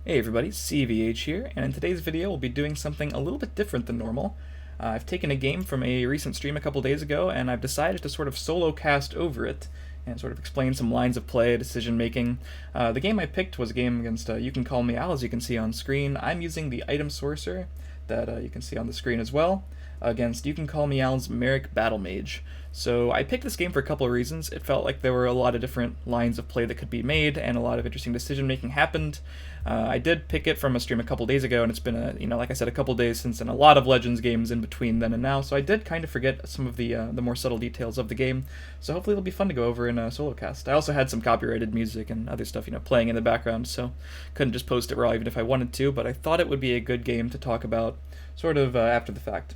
Hey everybody, CVH here, and in today's video we'll be doing something a little bit different than normal. I've taken a game from a recent stream a couple days ago, and I've decided to sort of solo cast over it, and sort of explain some lines of play, decision making. The game I picked was a game against You Can Call Me Al, as you can see on screen. I'm using the item Sorcerer, that you can see on the screen as well, against You Can Call Me Al's Merric Battlemage. So I picked this game for a couple of reasons. It felt like there were a lot of different lines of play that could be made, and a lot of interesting decision making happened. I did pick it from a stream a couple days ago, and it's been like I said, a couple days since, and a lot of Legends games in between then and now. So I did kind of forget some of the more subtle details of the game. So hopefully it'll be fun to go over in a solo cast. I also had some copyrighted music and other stuff, playing in the background, so couldn't just post it raw even if I wanted to. But I thought it would be a good game to talk about, sort of after the fact.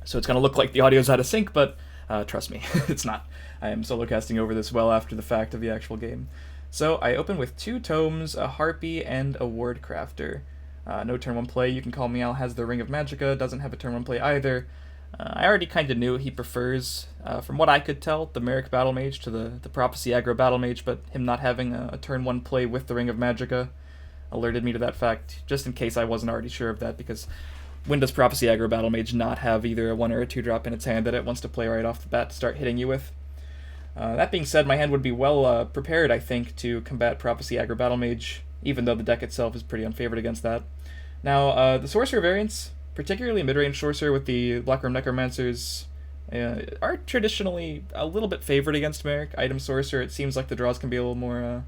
So it's gonna look like the audio's out of sync, but trust me, it's not. I am solo casting over this well after the fact of the actual game. So I open with 2 tomes, a harpy, and a ward crafter. No turn 1 play. You Can Call Me Al has the Ring of Magicka, doesn't have a turn 1 play either. I already kind of knew he prefers, from what I could tell, the Merric Battlemage to the Prophecy Aggro Battlemage, but him not having a turn 1 play with the Ring of Magicka alerted me to that fact, just in case I wasn't already sure of that, because when does Prophecy Aggro Battlemage not have either a 1 or a 2 drop in its hand that it wants to play right off the bat to start hitting you with? That being said, my hand would be well prepared, I think, to combat Prophecy Aggro Battlemage, even though the deck itself is pretty unfavored against that. Now, the Sorcerer variants, particularly mid-range Sorcerer with the Blackroom Necromancers, are traditionally a little bit favored against Merric. Item Sorcerer, it seems like the draws can be a little more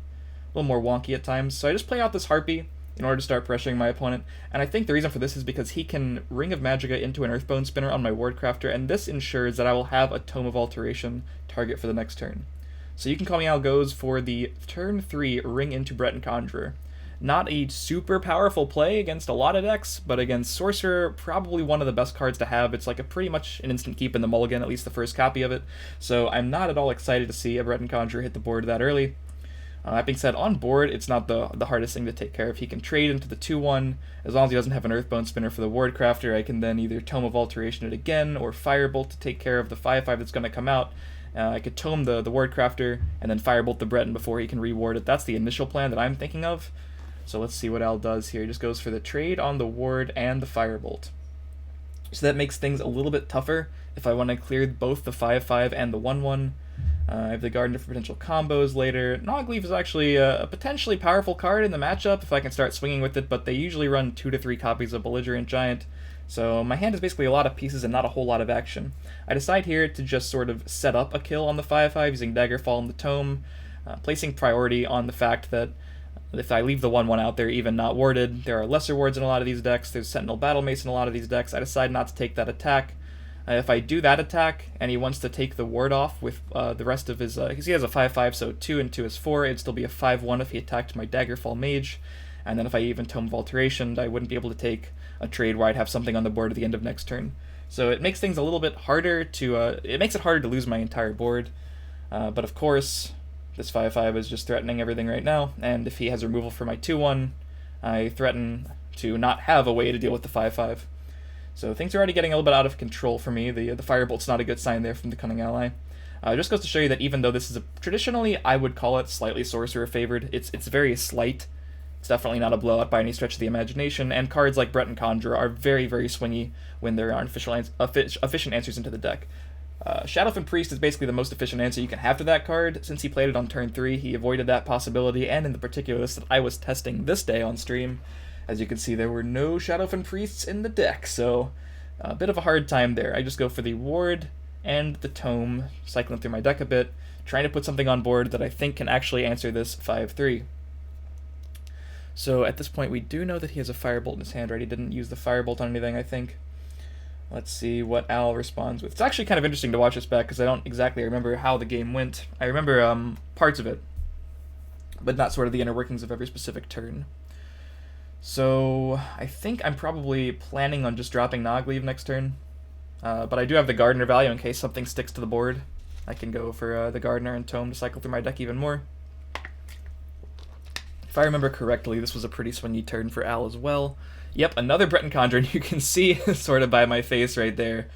wonky at times, so I just play out this Harpy in order to start pressuring my opponent, and I think the reason for this is because he can Ring of Magicka into an Earthbone Spinner on my Wardcrafter, and this ensures that I will have a Tome of Alteration target for the next turn. So You Can Call Me Al goes for the turn 3 Ring into Breton Conjurer. Not a super powerful play against a lot of decks, but against Sorcerer, probably one of the best cards to have. It's like a pretty much an instant keep in the mulligan, at least the first copy of it, so I'm not at all excited to see a Breton Conjurer hit the board that early. That being said, on board, it's not the hardest thing to take care of. He can trade into the 2-1. As long as he doesn't have an Earthbone Spinner for the Wardcrafter, I can then either Tome of Alteration it again, or Firebolt to take care of the 5-5 that's going to come out. I could Tome the Wardcrafter, and then Firebolt the Breton before he can reward it. That's the initial plan that I'm thinking of. So let's see what Al does here. He just goes for the trade on the Ward and the Firebolt. So that makes things a little bit tougher if I want to clear both the 5-5 and the 1-1. I have the Gardener for potential combos later. Nogleaf is actually a potentially powerful card in the matchup if I can start swinging with it, but they usually run 2 to 3 copies of Belligerent Giant, so my hand is basically a lot of pieces and not a whole lot of action. I decide here to just sort of set up a kill on the 5-5 using Daggerfall and the Tome, placing priority on the fact that if I leave the 1-1 out there, even not warded, there are lesser wards in a lot of these decks, there's Sentinel Battlemace in a lot of these decks. I decide not to take that attack. If I do that attack, and he wants to take the ward off with the rest of his, because he has a 5-5, so 2 and 2 is 4, it'd still be a 5-1 if he attacked my Daggerfall Mage, and then if I even Tome of Alteration, I wouldn't be able to take a trade where I'd have something on the board at the end of next turn. So it makes things a little bit harder to, it makes it harder to lose my entire board, but of course, this 5-5 is just threatening everything right now, and if he has removal for my 2-1, I threaten to not have a way to deal with the 5-5. So things are already getting a little bit out of control for me. The Firebolt's not a good sign there from the Cunning Ally. It just goes to show you that even though this is traditionally, I would call it slightly Sorcerer favored, it's very slight. It's definitely not a blowout by any stretch of the imagination, and cards like Breton Conjurer are very, very swingy when there aren't efficient answers into the deck. Shadowfen Priest is basically the most efficient answer you can have to that card. Since he played it on turn 3, he avoided that possibility, and in the particular list that I was testing this day on stream, as you can see, there were no Shadowfen Priests in the deck, so a bit of a hard time there. I just go for the Ward and the Tome, cycling through my deck a bit, trying to put something on board that I think can actually answer this 5-3. So at this point, we do know that he has a Firebolt in his hand, right? He didn't use the Firebolt on anything, I think. Let's see what Al responds with. It's actually kind of interesting to watch this back, because I don't exactly remember how the game went. I remember parts of it, but not sort of the inner workings of every specific turn. So I think I'm probably planning on just dropping Nogleaf next turn, but I do have the Gardener value in case something sticks to the board. I can go for the Gardener and Tome to cycle through my deck even more. If I remember correctly, this was a pretty swingy turn for Al as well. Yep, another Breton Conjurer, and you can see sort of by my face right there.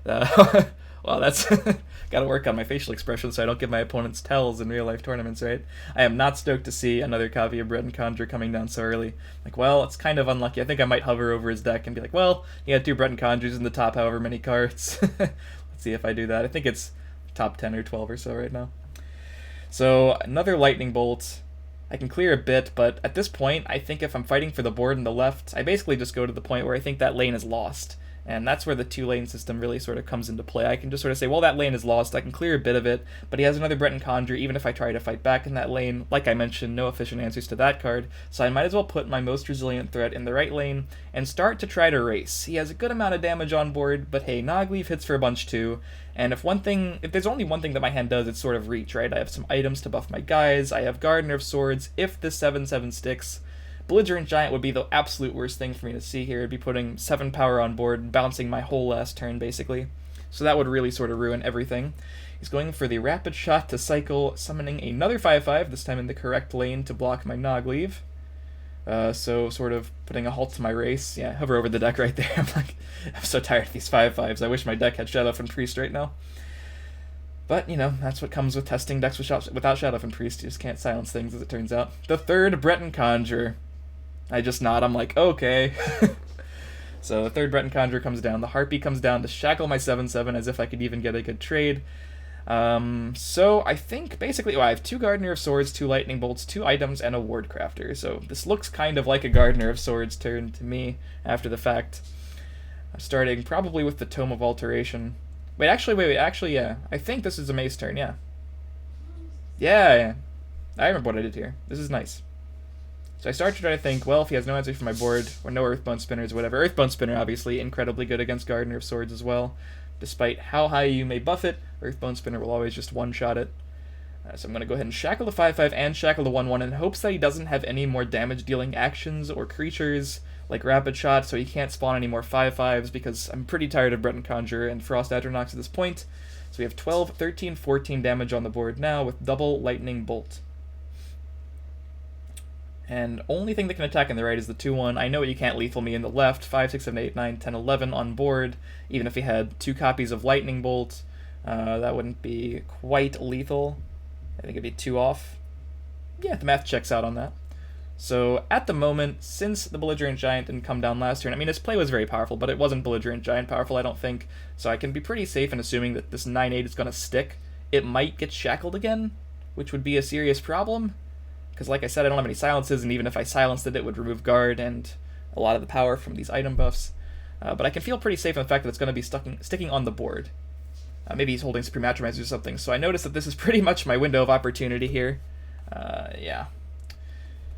Well, that's kind Gotta work on my facial expression so I don't give my opponents tells in real life tournaments, right? I am not stoked to see another copy of Breton Conjure coming down so early. Like, well, it's kind of unlucky. I think I might hover over his deck and be like, well, he had 2 Breton Conjures in the top however many cards. Let's see if I do that. I think it's top 10 or 12 or so right now. So, another Lightning Bolt. I can clear a bit, but at this point, I think if I'm fighting for the board in the left, I basically just go to the point where I think that lane is lost. And that's where the 2-lane system really sort of comes into play. I can just sort of say, well, that lane is lost, I can clear a bit of it, but he has another Breton Conjure, even if I try to fight back in that lane. Like I mentioned, no efficient answers to that card, so I might as well put my most resilient threat in the right lane and start to try to race. He has a good amount of damage on board, but hey, Nogleaf hits for a bunch too, and if there's only one thing that my hand does, it's sort of reach, right? I have some items to buff my guys, I have Gardener of Swords, if this 7/7 sticks. Belligerent Giant would be the absolute worst thing for me to see here. It'd be putting 7 power on board, bouncing my whole last turn, basically. So that would really sort of ruin everything. He's going for the Rapid Shot to cycle, summoning another 5/5, this time in the correct lane to block my Nogleaf. So sort of putting a halt to my race. Yeah, hover over the deck right there. I'm so tired of these 5/5s. I wish my deck had Shadowfen Priest right now. But, you know, that's what comes with testing decks without Shadowfen Priest. You just can't silence things, as it turns out. The 3rd Breton Conjure. I just nod, I'm like, okay. So the 3rd Breton Conjure comes down, the Harpy comes down to shackle my 7/7 as if I could even get a good trade. So I think basically, I have 2 Gardener of Swords, 2 Lightning Bolts, 2 items, and a Ward Crafter. So this looks kind of like a Gardener of Swords turn to me after the fact. I'm starting probably with the Tome of Alteration. Wait, actually, yeah. I think this is a Mace turn, yeah. Yeah. I remember what I did here. This is nice. So I start to try to think, well, if he has no answer for my board, or no Earthbone Spinners or whatever. Earthbone Spinner, obviously, incredibly good against Gardener of Swords as well. Despite how high you may buff it, Earthbone Spinner will always just one-shot it. So I'm going to go ahead and shackle the 5/5 and shackle the 1/1 in hopes that he doesn't have any more damage-dealing actions or creatures like Rapid Shot, so he can't spawn any more 5/5s, because I'm pretty tired of Breton Conjure and Frost Adronox at this point. So we have 12, 13, 14 damage on the board now with double Lightning Bolt. And only thing that can attack in the right is the 2/1. I know you can't lethal me in the left. 5, 6, 7, 8, 9, 10, 11 on board. Even if he had 2 copies of Lightning Bolt, that wouldn't be quite lethal. I think it'd be 2 off. Yeah, the math checks out on that. So at the moment, since the Belligerent Giant didn't come down last turn, I mean, his play was very powerful, but it wasn't Belligerent Giant powerful, I don't think. So I can be pretty safe in assuming that this 9/8 is going to stick. It might get shackled again, which would be a serious problem. Because like I said, I don't have any silences, and even if I silenced it, it would remove guard and a lot of the power from these item buffs. But I can feel pretty safe in the fact that it's going to be sticking on the board. Maybe he's holding Supreme Atromancer or something, so I notice that this is pretty much my window of opportunity here. Yeah.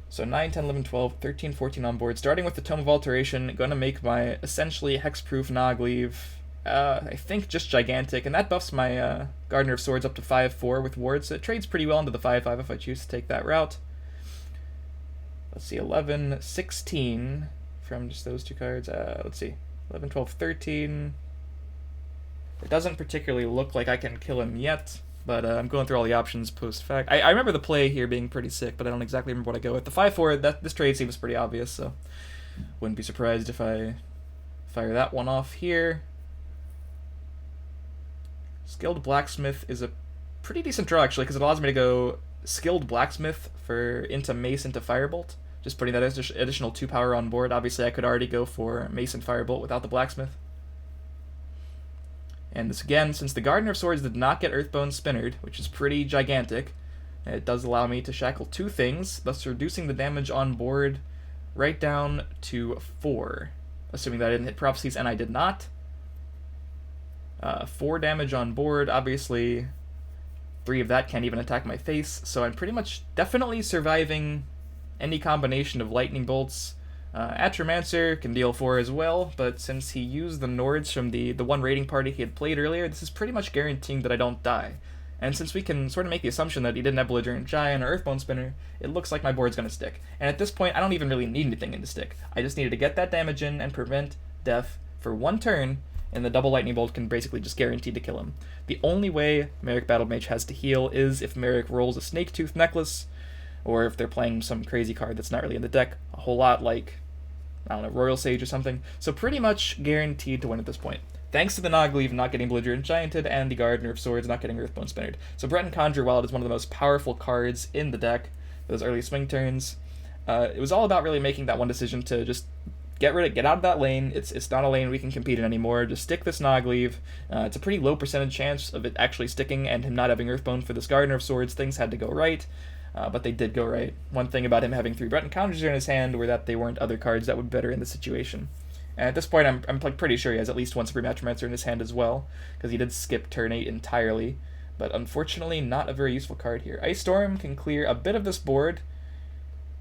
So 9, 10, 11, 12, 13, 14 on board. Starting with the Tome of Alteration, going to make my essentially hexproof Nogleaf, I think just gigantic, and that buffs my Gardener of Swords up to 5/4 with wards, so it trades pretty well into the 5/5 if I choose to take that route. Let's see, 11, 16 from just those 2 cards. Let's see, 11, 12, 13. It doesn't particularly look like I can kill him yet, but I'm going through all the options post-fact. I remember the play here being pretty sick, but I don't exactly remember what I go with. The 5/4, this trade seems pretty obvious, so wouldn't be surprised if I fire that one off here. Skilled Blacksmith is a pretty decent draw, actually, because it allows me to go Skilled Blacksmith into Mace into Firebolt, just putting that additional 2 power on board. Obviously, I could already go for Mace and Firebolt without the Blacksmith. And this again, since the Gardener of Swords did not get Earthbone Spinnered, which is pretty gigantic, it does allow me to shackle 2 things, thus reducing the damage on board right down to 4, assuming that I didn't hit Prophecies, and I did not. 4 damage on board, obviously 3 of that can't even attack my face, so I'm pretty much definitely surviving any combination of Lightning Bolts. Atromancer can deal 4 as well, but since he used the Nords from the one raiding party he had played earlier, this is pretty much guaranteeing that I don't die. And since we can sort of make the assumption that he didn't have Belligerent Giant or Earthbone Spinner, it looks like my board's going to stick. And at this point, I don't even really need anything in to stick. I just needed to get that damage in and prevent death for 1 turn, and the double Lightning Bolt can basically just guarantee to kill him. The only way Merric Battlemage has to heal is if Merric rolls a Snake Tooth Necklace, or if they're playing some crazy card that's not really in the deck, a whole lot like, I don't know, Royal Sage or something. So pretty much guaranteed to win at this point. thanks to the Nogleave not getting Belligerent Gianted and the Gardener of Swords not getting Earthbone Spinnered. So Breton Conjure, while it is one of the most powerful cards in the deck, those early swing turns, it was all about really making that one decision to just get out of that lane. It's not a lane we can compete in anymore. Just stick this Nogleave. It's a pretty low percentage chance of it actually sticking and him not having Earthbone for this Gardener of Swords. Things had to go right, but they did go right. One thing about him having 3 Breton Conjures in his hand were that they weren't other cards that would be better in the situation. And at this point, I'm like pretty sure he has at least one Supreme Attromancer in his hand as well, because he did skip turn 8 entirely. But unfortunately, not a very useful card here. Ice Storm can clear a bit of this board,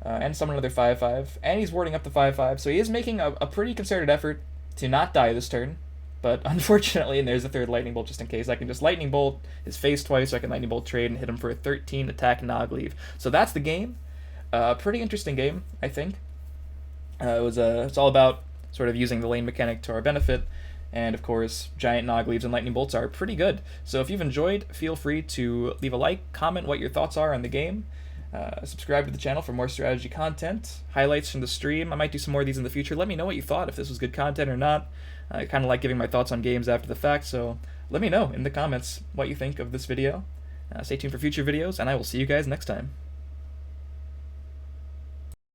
and summon another 5/5, and he's warding up the 5/5, so he is making a pretty concerted effort to not die this turn. But unfortunately, and there's a third Lightning Bolt just in case, I can just Lightning Bolt his face twice, so I can Lightning Bolt trade and hit him for a 13 attack Nogleave. So that's the game. Pretty interesting game, I think. It's all about sort of using the lane mechanic to our benefit, and of course, giant Nogleaves and Lightning Bolts are pretty good. So if you've enjoyed, feel free to leave a like, comment what your thoughts are on the game, subscribe to the channel for more strategy content, highlights from the stream. I might do some more of these in the future. Let me know what you thought, if this was good content or not. I kind of like giving my thoughts on games after the fact, so let me know in the comments what you think of this video. Stay tuned for future videos, and I will see you guys next time.